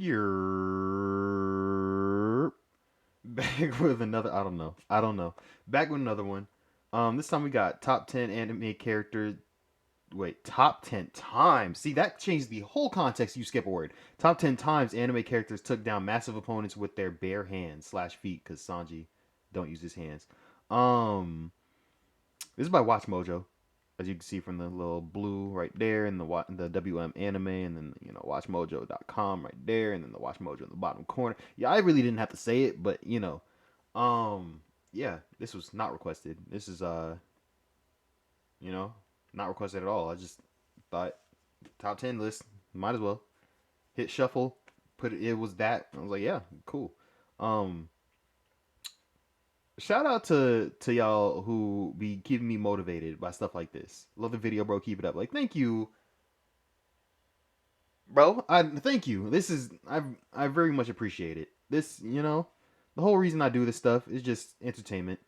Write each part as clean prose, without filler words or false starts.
You're back with another. I don't know. I don't know. Back with another one. This time we got top 10 anime characters. Wait, top 10 times. See, that changed the whole context. You skip a word. Top 10 times anime characters took down massive opponents with their bare hands slash feet, because Sanji don't use his hands. Um, this is by Watch Mojo, as you can see from the little blue right there, and the WM anime, and then watchmojo.com right there, and then the Watch Mojo in the bottom corner. Yeah, I really didn't have to say it, but yeah, this was not requested. This is you know, not requested at all. I just thought top 10 list, might as well hit shuffle. Put it. It was that. I was like, yeah, cool. Um, Shout out to y'all who be keeping me motivated by stuff like this. Love the video, bro. Keep it up. Like, thank you, bro. I thank you. This is I very much appreciate it. This, the whole reason I do this stuff is just entertainment.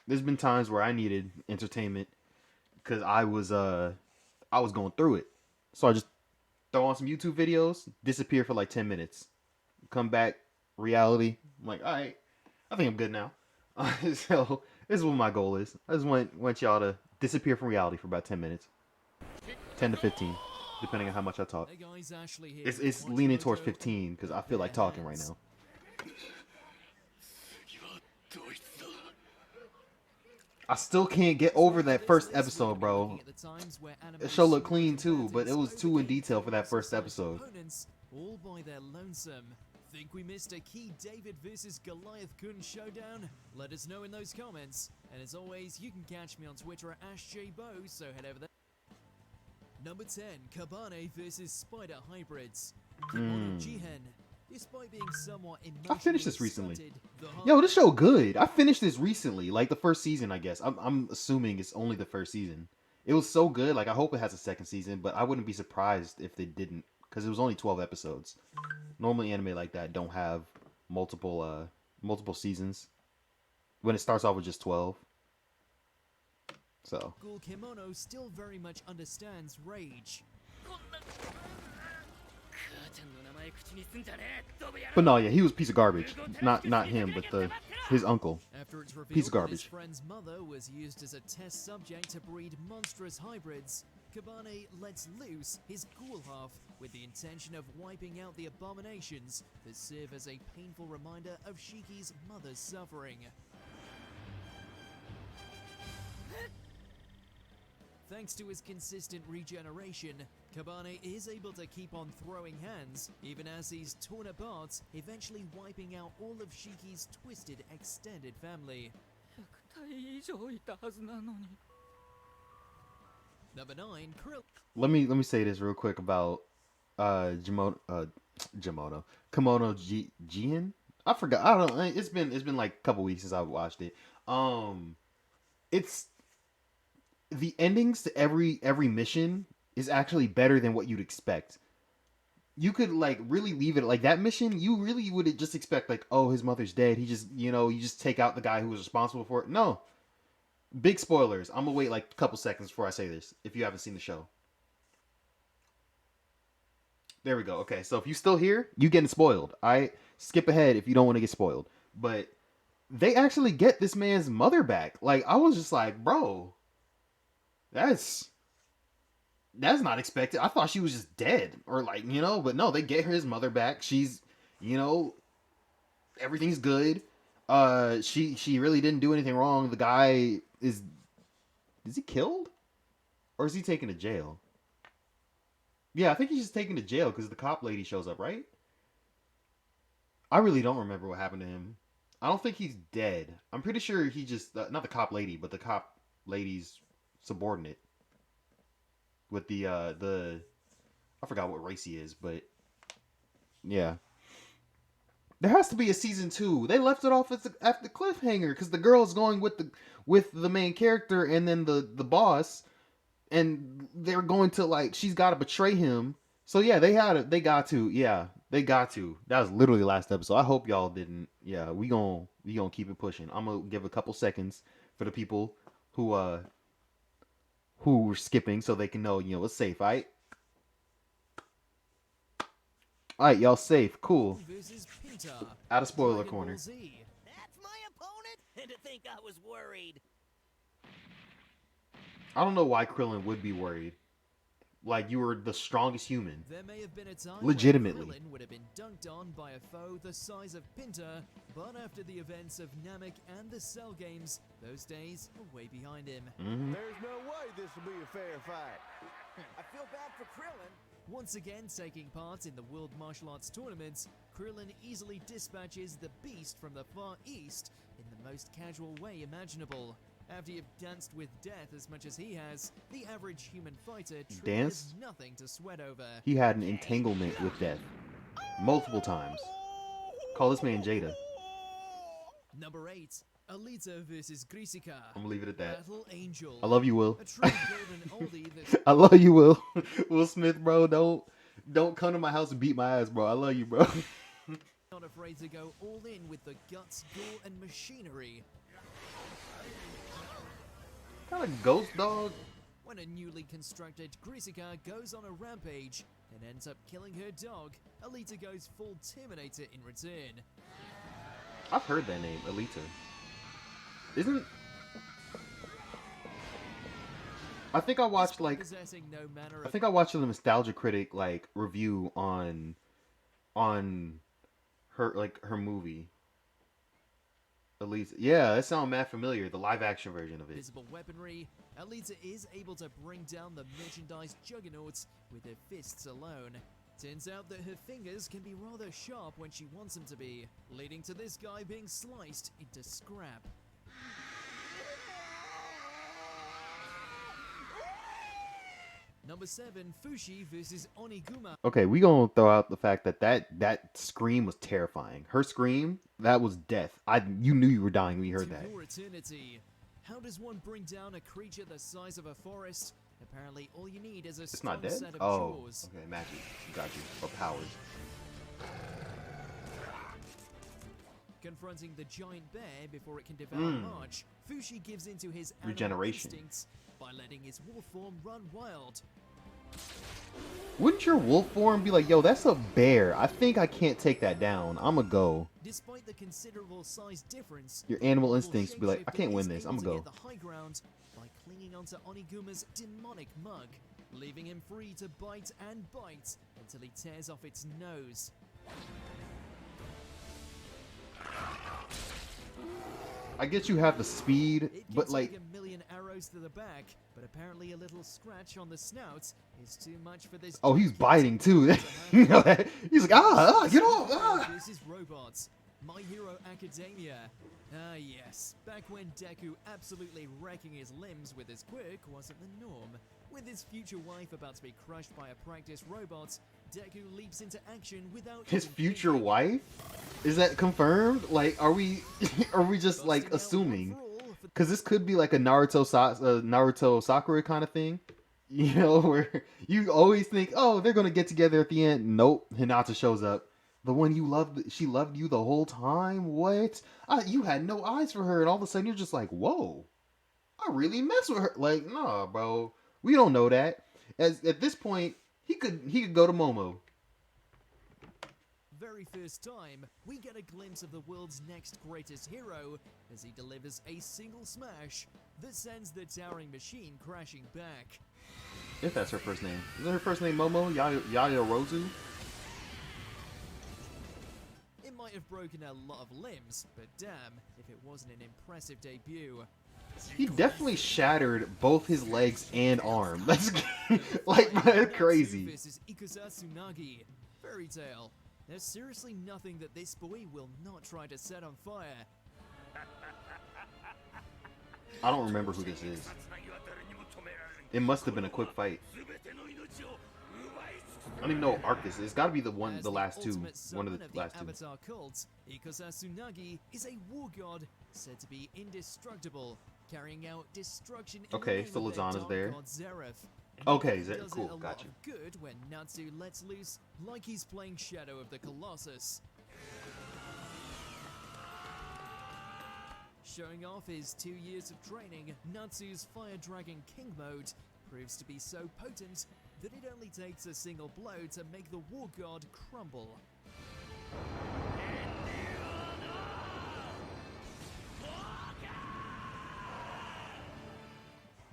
There's been times where I needed entertainment because I was going through it. So I just throw on some YouTube videos, disappear for like 10 minutes, come back, reality. I'm like, all right, I think I'm good now. So this is what my goal is. I just want y'all to disappear from reality for about 10 minutes, 10 to 15, depending on how much I talk. Hey guys, Ashley here. It's leaning towards 15 because I feel like talking right now. I still can't get over that first episode, bro. The show looked clean too, but it was too in detail for that first episode. All by their lonesome. Think we missed a key David versus Goliath Kun showdown? Let us know in those comments. And as always, you can catch me on Twitter at AshJBo, so head over there. Number 10, Kabane versus Spider Hybrids. Kimono Jihen. Despite being somewhat I finished this recently. stunted, Yo, this show good. I finished this recently, like the first season, I guess. I'm assuming it's only the first season. It was so good. Like I hope it has a second season, but I wouldn't be surprised if they didn't, because it was only 12 episodes. Normally, anime like that don't have multiple seasons. When it starts off with just 12. So. Ghoul Kimono still very much understands rage. But no, yeah, he was a piece of garbage. Not him, but his uncle. After it's Piece of revealed that his garbage. friend's mother was used as a test subject to breed monstrous hybrids, Kabane lets loose his ghoul half with the intention of wiping out the abominations that serve as a painful reminder of Shiki's mother's suffering. Thanks to his consistent regeneration, Kabane is able to keep on throwing hands, even as he's torn apart, eventually wiping out all of Shiki's twisted extended family. Number 9, Krill. Let me say this real quick about Kimono I forgot. I don't. It's been like a couple weeks since I watched it. It's the endings to every mission is actually better than what you'd expect. You could like really leave it like that mission. You really would just expect like, oh, his mother's dead. He just you just take out the guy who was responsible for it. No, big spoilers. I'm gonna wait like a couple seconds before I say this. If you haven't seen the show, there we go. Okay, so if you still here, you getting spoiled. I skip ahead if you don't want to get spoiled. But they actually get this man's mother back. Like I was just like, bro, that's not expected. I thought she was just dead or like, but no, they get his mother back. She's, you know, everything's good. She really didn't do anything wrong. The guy is he killed? Or is he taken to jail? Yeah, I think he's just taken to jail because the cop lady shows up, right? I really don't remember what happened to him. I don't think he's dead. I'm pretty sure he just, not the cop lady, but the cop lady's subordinate. With the I forgot what race he is, but yeah. There has to be a season 2. They left it off at the cliffhanger because the girl's going with the main character and then the boss, and they're going to like she's got to betray him. So yeah, they got to. Yeah, they got to. That was literally the last episode. I hope y'all didn't. Yeah, we gonna keep it pushing. I'm gonna give a couple seconds for the people who were skipping so they can know it's safe, right? Alright, y'all safe. Cool. Versus Pinta. Out of spoiler Dragon corner. Ball Z. That's my opponent? And to think I was worried. I don't know why Krillin would be worried. Like, you were the strongest human. There may have been a time Legitimately. when Krillin would have been dunked on by a foe the size of Pinta, but after the events of Namek and the Cell games, those days are way behind him. There's no way this will be a fair fight. I feel bad for Krillin. Once again taking part in the World Martial Arts Tournament, Krillin easily dispatches the Beast from the Far East in the most casual way imaginable. After you've danced with death as much as he has, the average human fighter truly has nothing to sweat over. He had an entanglement with death. Multiple times. Call this man Jada. Number 8. Alita versus Grisika. I'm gonna leave it at that. Battle Angel. I love you, Will. A true golden oldie that I love you, Will. Will Smith, bro. Don't come to my house and beat my ass, bro. I love you, bro. not afraid to go all in with the guts, gore, and machinery. Kind of ghost dog. When a newly constructed Grisika goes on a rampage and ends up killing her dog, Alita goes full Terminator in return. I've heard that name, Alita. Isn't... I think I watched like... Possessing no manner I of think I watched the Nostalgia Critic like review on her movie. Alita. Yeah, that sounds mad familiar. The live action version of it. visible weaponry, Alita is able to bring down the merchandise juggernauts with her fists alone. Turns out that her fingers can be rather sharp when she wants them to be, leading to this guy being sliced into scrap. Number 7, Fushi versus Oniguma. Okay, we gonna throw out the fact that that scream was terrifying. Her scream, that was death. You knew you were dying when you heard To that. your eternity. How does one bring down a creature the size of a forest? Apparently, all you need is a It's strong not dead? set of Oh, jaws. okay, magic. Got you. Or powers. Confronting the giant bear before it can develop March, Fushi gives into his animal Regeneration. instincts by letting his wolf form run wild. Wouldn't your wolf form be like, yo, that's a bear. I think I can't take that down. I'ma go. Despite the considerable size difference, Your animal the instincts be like, I shapeshifter can't win is this. able I'ma to go. get the high ground by clinging onto Oniguma's demonic mug, leaving him free to bite and bite until he tears off its nose. I get you have the speed, It can but like, take a million arrows to the back, but apparently a little scratch on the snout is too much for this. oh, he's gigantic biting too. monster to You handle. know that? He's like, get off, ah. This is Robots, My Hero Academia. Ah yes, back when Deku absolutely wrecking his limbs with his quirk wasn't the norm. With his future wife about to be crushed by a practice robot, Deku leaps into action without His even future thinking. wife? Is that confirmed? Like, are we just like Busting out assuming? one for all for Because this could be like a Naruto Sakura kind of thing, you know, where you always think, oh, they're gonna get together at the end. Nope, Hinata shows up. The one you loved, she loved you the whole time. What? You had no eyes for her, and all of a sudden you're just like, whoa, I really mess with her. Like, nah, bro, we don't know that. At this point, he could go to Momo. very first time, we get a glimpse of the world's next greatest hero as he delivers a single smash that sends the towering machine crashing back. If that's her first name. Isn't her first name Momo? Yaya Rozu? It might have broken a lot of limbs, but damn, if it wasn't an impressive debut. He definitely shattered both his legs and arm. That's like, that's crazy. Versus Ikusa Tsunagi. Fairy Tail. There's seriously nothing that this boy will not try to set on fire. I don't remember who this is. It must have been a quick fight. I don't even know what arc this is. It's got to be the As last two. ultimate One of summon the last two. Avatar cult, Ikusa Tsunagi is a war god said to be indestructible, carrying out destruction in Okay, the name so of their Lizana's dark there. god Zeref. Okay, He does cool, it a lot gotcha. of good when Natsu lets loose like he's playing Shadow of the Colossus. Showing off his 2 years of training, Natsu's Fire Dragon King mode proves to be so potent that it only takes a single blow to make the war god crumble.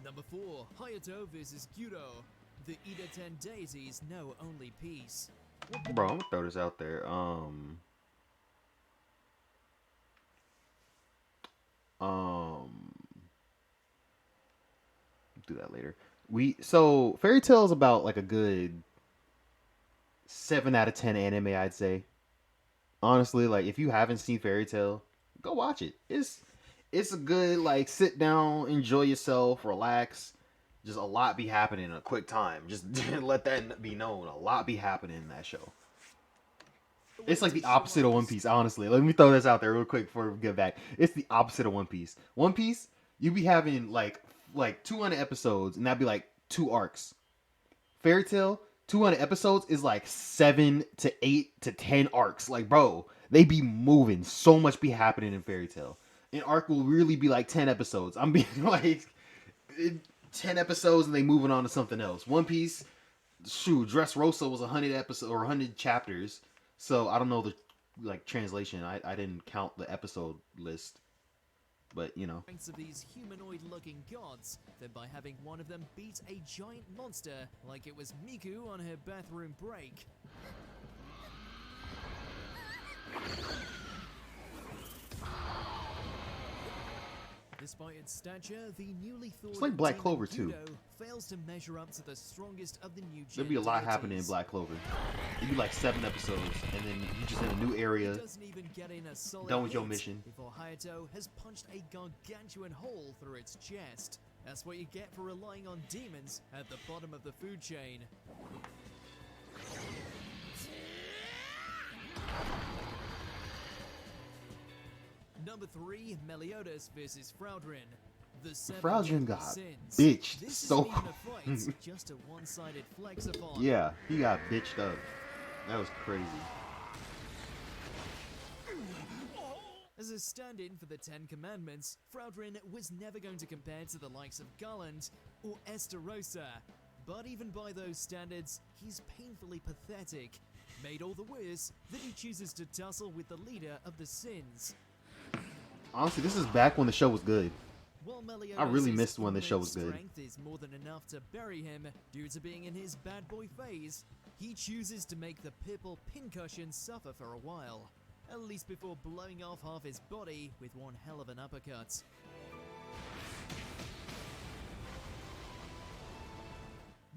Number 4, Hayato vs. Gyuro. The Ida 10 deities know only peace. Bro, I'm gonna throw this out there. Do that later. So Fairy Tail is about like a good 7 out of 10 anime, I'd say. Honestly, like if you haven't seen Fairy Tail, go watch it. It's a good like sit down, enjoy yourself, relax. Just a lot be happening in a quick time. Just let that be known. A lot be happening in that show. It's like the opposite of One Piece, honestly. Let me throw this out there real quick before we get back. It's the opposite of One Piece. One Piece, you be having like 200 episodes, and that'd be like 2 arcs. Fairy Tail, 200 episodes is like 7 to 8 to 10 arcs. Like, bro, they be moving. So much be happening in Fairy Tail. An arc will really be like 10 episodes. I'm being like 10 episodes, and they moving on to something else. One Piece, shoot, Dressrosa was 100 episodes or 100 chapters. So I don't know the like translation. I didn't count the episode list, but you know. Of these humanoid-looking gods than by having one of them beat a giant monster like it was Miku on her bathroom break. Despite its stature, the newly thawed It's like Black demon Clover, too. Gyuro fails to measure up to the strongest of the new There'd be a lot happening in Black Clover. It'd be like 7 episodes, and then you just in a new area, Doesn't even get in a solid done with your hit mission. before Hayato has punched a gargantuan hole through its chest. That's what you get for relying on demons at the bottom of the food chain. Number 3, Meliodas vs. Fraudrin. The seven Fraudrin deadly got sins. bitched This so isn't even a fight, just a one-sided flex-a-thon. Yeah, he got bitched up. That was crazy. As a stand-in for the 10 Commandments, Fraudrin was never going to compare to the likes of Garland or Estarossa. But even by those standards, he's painfully pathetic. Made all the worse that he chooses to tussle with the leader of the sins. Honestly, this is back when the show was good. While I really Meliodas' missed when the show was good. strength is more than enough to bury him due to being in his bad boy phase, he chooses to make the purple pincushion suffer for a while. At least before blowing off half his body with one hell of an uppercut.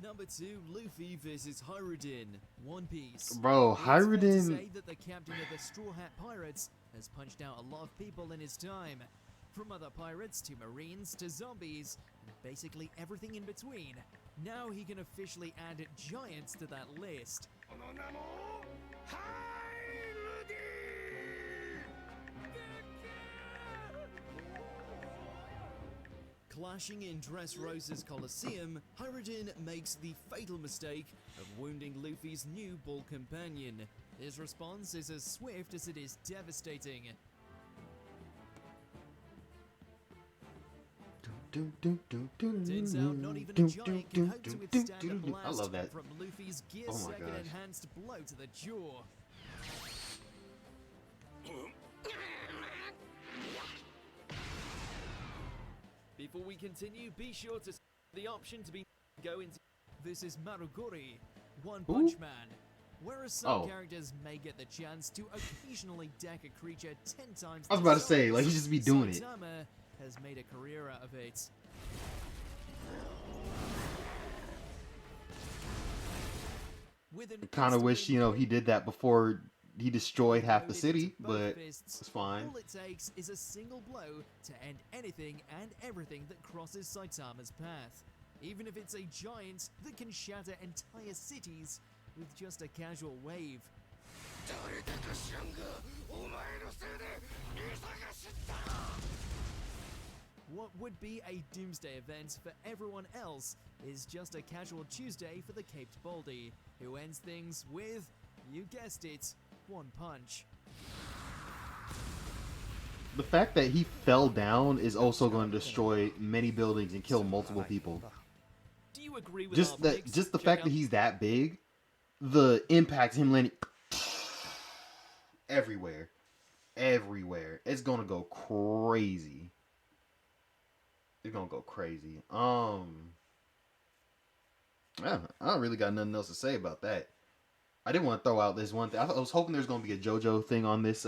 Number 2, Luffy vs. Hirudin, One Piece. Bro, It's fair to Hirudin, say that the captain of the Straw Hat Pirates has punched out a lot of people in his time. From other pirates to marines to zombies, and basically everything in between. Now he can officially add giants to that list. Clashing in Dressrosa's Colosseum, Hirudin makes the fatal mistake of wounding Luffy's new bull companion. His response is as swift as it is devastating. Turns out not even a giant can hope to withstand a blast I love that. from Luffy's Gear Oh my 2nd gosh. enhanced blow to the jaw. Before we continue, be sure to the option to be go into. This is Marugori, One Punch Man. Whereas some Oh. characters may get the chance to occasionally deck a creature 10 times. I was their about to say, size, like, he just be doing it. Saitama has made a career out of it. With an kind of wish, you know, he did that before he destroyed half the loaded city, into both but fists, it's fine. All it takes is a single blow to end anything and everything that crosses Saitama's path. Even if it's a giant that can shatter entire cities with just a casual wave. What would be a doomsday event for everyone else is just a casual Tuesday for the Caped Baldy, who ends things with, you guessed it, one punch. The fact that he fell down is also going to destroy many buildings and kill multiple people. Do you agree with our picks? Just the Check fact out that he's that big, the impact him landing everywhere, everywhere. It's gonna go crazy. It's gonna go crazy. Yeah, I don't really got nothing else to say about that. I didn't want to throw out this one thing. I was hoping there's gonna be a JoJo thing on this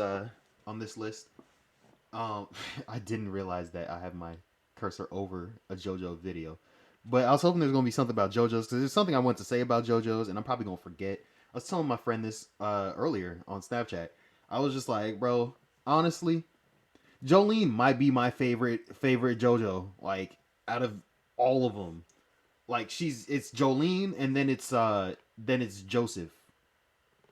list. I didn't realize that I have my cursor over a JoJo video, but I was hoping there's gonna be something about JoJo's because there's something I want to say about JoJo's, and I'm probably gonna forget. I was telling my friend this earlier on Snapchat. I was just like, bro, honestly, Jolene might be my favorite JoJo. Like out of all of them, like it's Jolene, and then it's Joseph,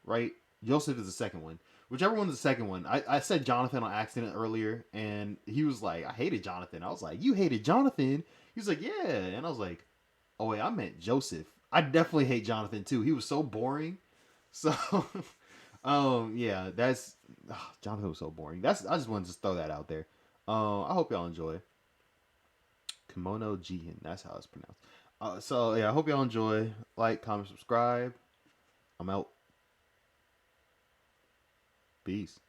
right? Joseph is the second one. Whichever one's the second one. I said Jonathan on accident earlier, and he was like, I hated Jonathan. I was like, you hated Jonathan? He was like, yeah. And I was like, oh, wait, I meant Joseph. I definitely hate Jonathan, too. He was so boring. So, yeah, Jonathan was so boring. I just wanted to throw that out there. I hope y'all enjoy. Kimono Jihin, that's how it's pronounced. So, yeah, I hope y'all enjoy. Like, comment, subscribe. I'm out. Peace.